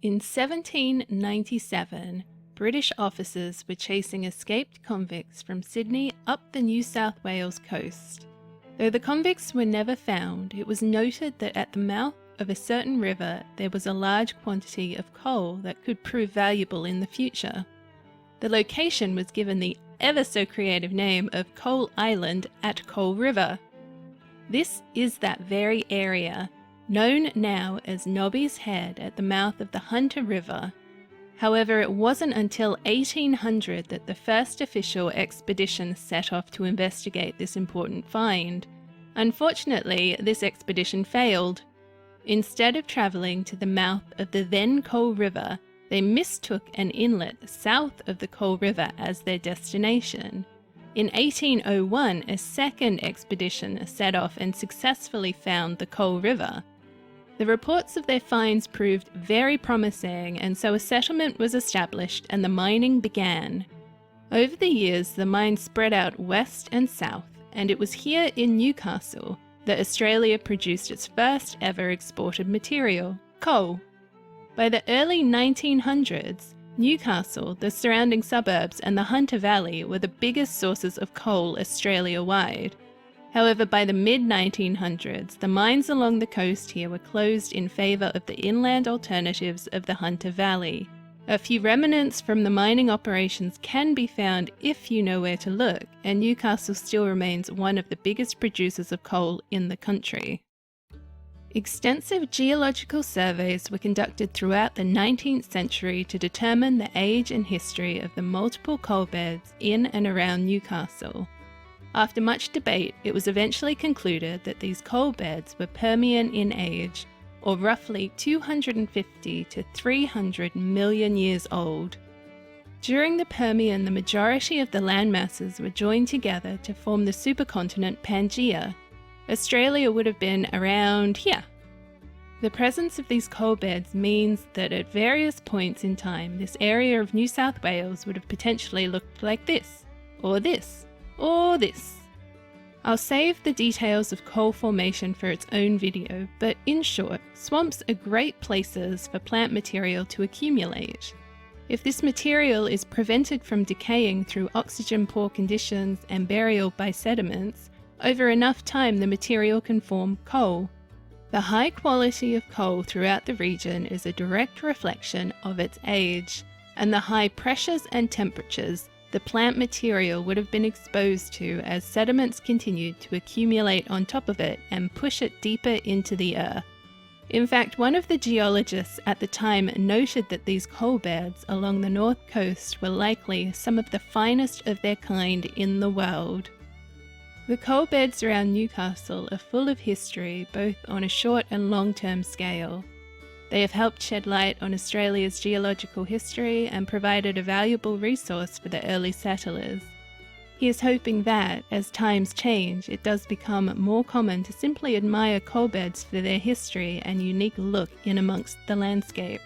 In 1797, British officers were chasing escaped convicts from Sydney up the New South Wales coast. Though the convicts were never found, it was noted that at the mouth of a certain river there was a large quantity of coal that could prove valuable in the future. The location was given the ever so creative name of Coal Island at Coal River. This is that very area, known now as Nobby's Head at the mouth of the Hunter River. However, it wasn't until 1800 that the first official expedition set off to investigate this important find. Unfortunately, this expedition failed. Instead of travelling to the mouth of the then Coal River, they mistook an inlet south of the Coal River as their destination. In 1801, a second expedition set off and successfully found the Coal River. The reports of their finds proved very promising, and so a settlement was established and the mining began. Over the years, the mine spread out west and south, and it was here in Newcastle that Australia produced its first ever exported material, coal. By the early 1900s, Newcastle, the surrounding suburbs, and the Hunter Valley were the biggest sources of coal Australia-wide. However, by the mid-1900s, the mines along the coast here were closed in favour of the inland alternatives of the Hunter Valley. A few remnants from the mining operations can be found if you know where to look, and Newcastle still remains one of the biggest producers of coal in the country. Extensive geological surveys were conducted throughout the 19th century to determine the age and history of the multiple coal beds in and around Newcastle. After much debate, it was eventually concluded that these coal beds were Permian in age, or roughly 250 to 300 million years old. During the Permian, the majority of the landmasses were joined together to form the supercontinent Pangaea. Australia would have been around here. The presence of these coal beds means that at various points in time, this area of New South Wales would have potentially looked like this, or this, or this. I'll save the details of coal formation for its own video, but in short, swamps are great places for plant material to accumulate. If this material is prevented from decaying through oxygen-poor conditions and burial by sediments, over enough time the material can form coal. The high quality of coal throughout the region is a direct reflection of its age, and the high pressures and temperatures the plant material would have been exposed to as sediments continued to accumulate on top of it and push it deeper into the earth. In fact, one of the geologists at the time noted that these coal beds along the north coast were likely some of the finest of their kind in the world. The coal beds around Newcastle are full of history, both on a short and long-term scale. They have helped shed light on Australia's geological history and provided a valuable resource for the early settlers. He is hoping that, as times change, it does become more common to simply admire coal beds for their history and unique look in amongst the landscape.